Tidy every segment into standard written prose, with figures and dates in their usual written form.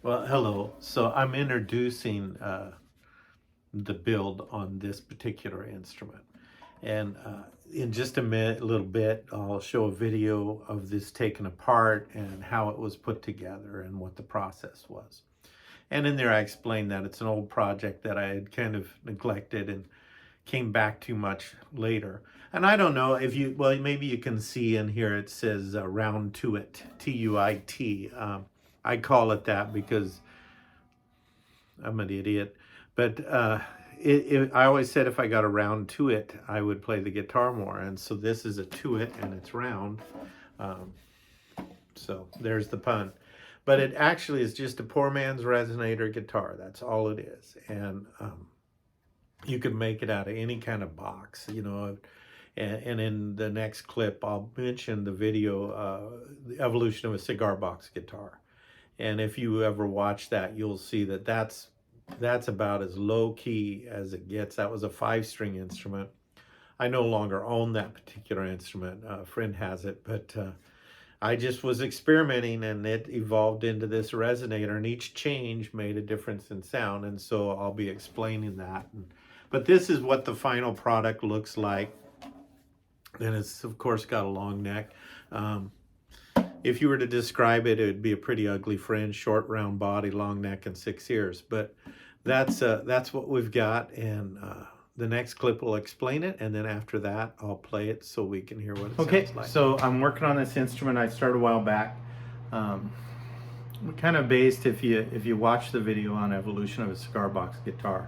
Well, hello. So I'm introducing the build on this particular instrument. And in just a little bit, I'll show a video of this taken apart and how it was put together and what the process was. And in there, I explained that it's an old project that I had kind of neglected and came back to much later. And I don't know if you, well, maybe you can see in here it says round to it, T-U-I-T. I call it that because I'm an idiot. But I always said if I got around to it, I would play the guitar more. And so this is a to it and it's round. Um, so there's the pun. But it actually is just a poor man's resonator guitar. That's all it is. And you can make it out of any kind of box, you know. And in the next clip, I'll mention the video, the evolution of a cigar box guitar. And if you ever watch that, you'll see that that's about as low key as it gets. That was a 5-string instrument. I no longer own that particular instrument. A friend has it, but I just was experimenting and it evolved into this resonator, and each change made a difference in sound. And so I'll be explaining that. But this is what the final product looks like. And it's, of course, got a long neck. If you were to describe it, it would be a pretty ugly friend, short, round body, long neck, and 6 ears. But that's what we've got, and the next clip will explain it, and then after that, I'll play it so we can hear what it sounds like. So I'm working on this instrument. I started a while back. Kind of based, if you watch the video on evolution of a cigar box guitar,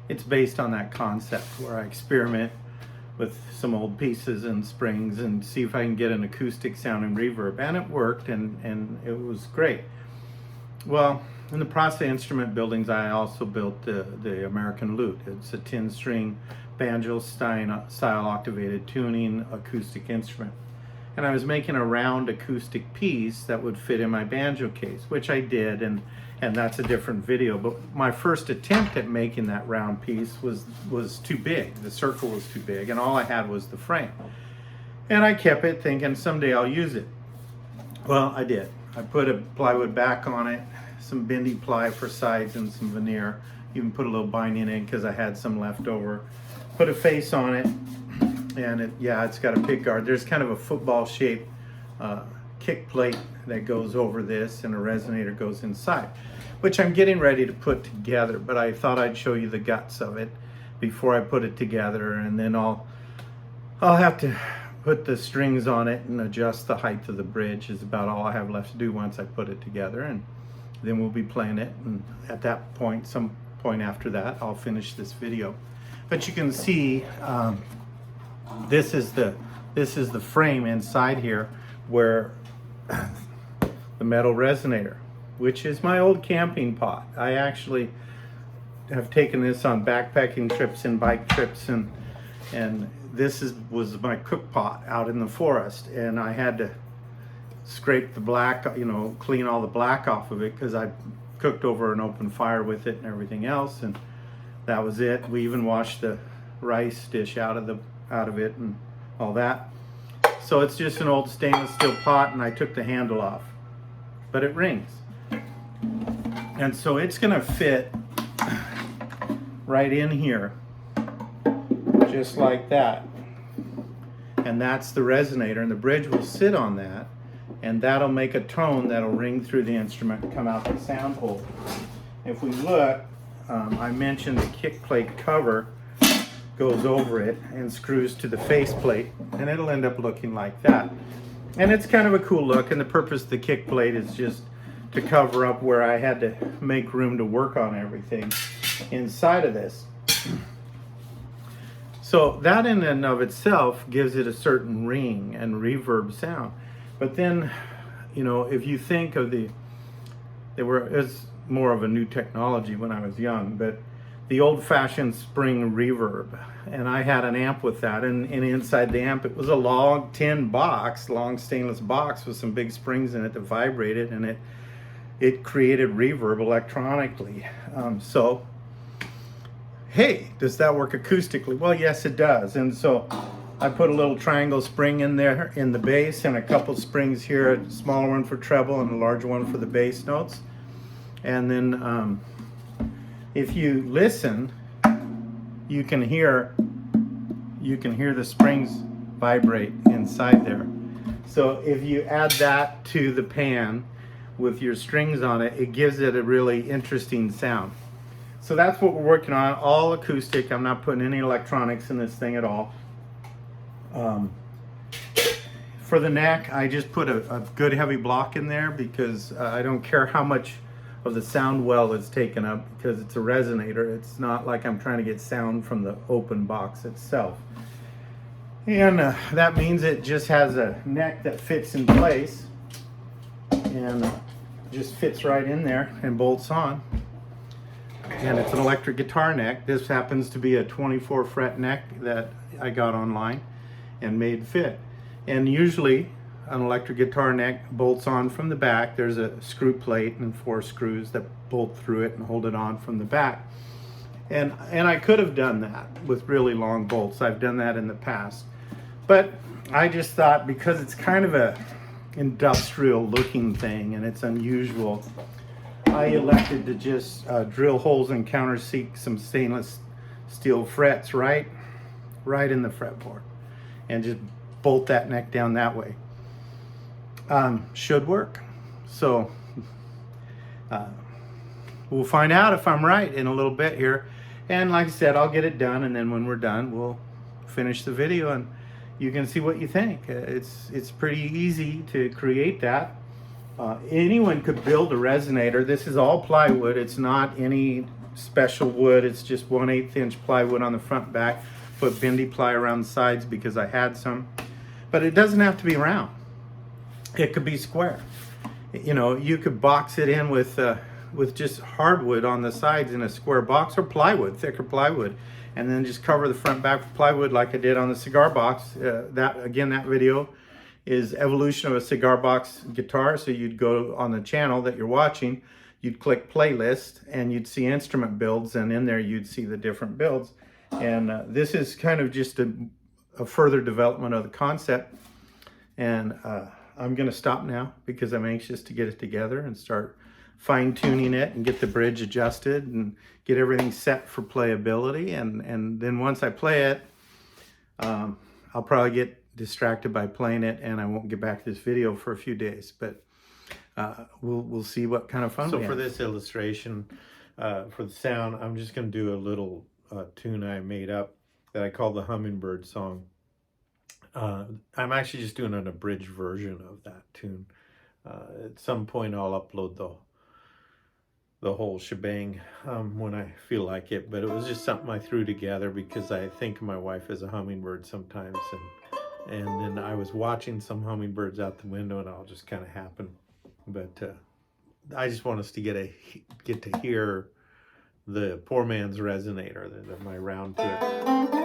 it's based on that concept where I experiment with some old pieces and springs and see if I can get an acoustic sound and reverb, and it worked, and it was great. Well, in the process of instrument buildings, I also built the American lute. It's a 10-string banjo style octavated tuning acoustic instrument, and I was making a round acoustic piece that would fit in my banjo case, which I did, and that's a different video. But my first attempt at making that round piece was too big. The circle was too big, and all I had was the frame. And I kept it thinking someday I'll use it. Well, I did. I put a plywood back on it, some bendy ply for sides and some veneer. Even put a little binding in because I had some left over. Put a face on it, and it's got a pick guard. There's kind of a football shaped kick plate that goes over this, and a resonator goes inside, which I'm getting ready to put together, but I thought I'd show you the guts of it before I put it together, and then I'll have to put the strings on it and adjust the height of the bridge is about all I have left to do once I put it together, and then we'll be playing it, and at that point, some point after that, I'll finish this video. But you can see this is the frame inside here where the metal resonator, which is my old camping pot. I actually have taken this on backpacking trips and bike trips, and this was my cook pot out in the forest, and I had to scrape the black, clean all the black off of it because I cooked over an open fire with it and everything else, and that was it. We even washed the rice dish out of it and all that. So it's just an old stainless steel pot, and I took the handle off, but it rings. And so it's gonna fit right in here, just like that. And that's the resonator, and the bridge will sit on that, and that'll make a tone that'll ring through the instrument and come out the sound hole. If we look, I mentioned the kick plate cover goes over it and screws to the face plate, and it'll end up looking like that. And it's kind of a cool look, and the purpose of the kick plate is just to cover up where I had to make room to work on everything inside of this. So that in and of itself gives it a certain ring and reverb sound. But then, if you think of it's more of a new technology when I was young, but the old-fashioned spring reverb, and I had an amp with that, and inside the amp it was a long tin box, long stainless box with some big springs in it that vibrated, and it created reverb electronically. So hey, does that work acoustically? Well, yes it does. And so I put a little triangle spring in there in the bass, and a couple springs here, a smaller one for treble and a larger one for the bass notes. And then if you listen, you can hear the springs vibrate inside there. So if you add that to the pan with your strings on it, it gives it a really interesting sound. So that's what we're working on, all acoustic. I'm not putting any electronics in this thing at all. For the neck, I just put a good heavy block in there because I don't care how much of the sound well is taken up, because it's a resonator. It's not like I'm trying to get sound from the open box itself. And that means it just has a neck that fits in place and just fits right in there and bolts on. And it's an electric guitar neck. This happens to be a 24 fret neck that I got online and made fit. And usually an electric guitar neck bolts on from the back. There's a screw plate and 4 screws that bolt through it and hold it on from the back. And I could have done that with really long bolts. I've done that in the past. But I just thought, because it's kind of a industrial looking thing and it's unusual, I elected to just drill holes and countersink some stainless steel frets right in the fretboard and just bolt that neck down that way. Should work. So we'll find out if I'm right in a little bit here. And like I said, I'll get it done, and then when we're done, we'll finish the video and you can see what you think. It's pretty easy to create that. Anyone could build a resonator. This is all plywood. It's not any special wood. It's just 1/8 inch plywood on the front and back. Put bendy ply around the sides because I had some. But it doesn't have to be round. It could be square. You know, you could box it in with just hardwood on the sides in a square box, or plywood, thicker plywood, and then just cover the front and back with plywood like I did on the cigar box. That video is evolution of a cigar box guitar. So you'd go on the channel that you're watching, you'd click playlist, and you'd see instrument builds, and in there you'd see the different builds. And this is kind of just a further development of the concept. And I'm going to stop now because I'm anxious to get it together and start fine-tuning it and get the bridge adjusted and get everything set for playability. And then once I play it, I'll probably get distracted by playing it and I won't get back to this video for a few days. But we'll see what kind of fun we have. So for this illustration, for the sound, I'm just going to do a little tune I made up that I call the Hummingbird Song. I'm actually just doing an abridged version of that tune. At some point I'll upload the whole shebang when I feel like it, but it was just something I threw together because I think of my wife as a hummingbird sometimes, and then I was watching some hummingbirds out the window and it all just kind of happened. But I just want us to get to hear the poor man's resonator, my round to it.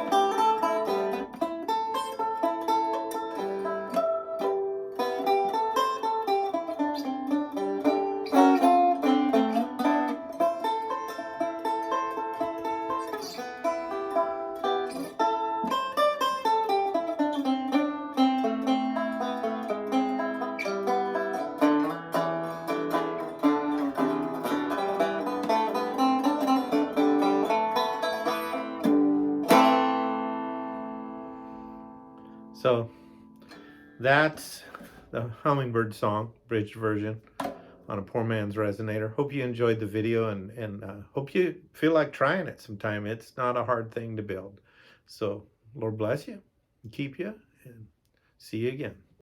So that's the Hummingbird Song, bridge version on a poor man's resonator. Hope you enjoyed the video and hope you feel like trying it sometime. It's not a hard thing to build. So Lord bless you and keep you, and see you again.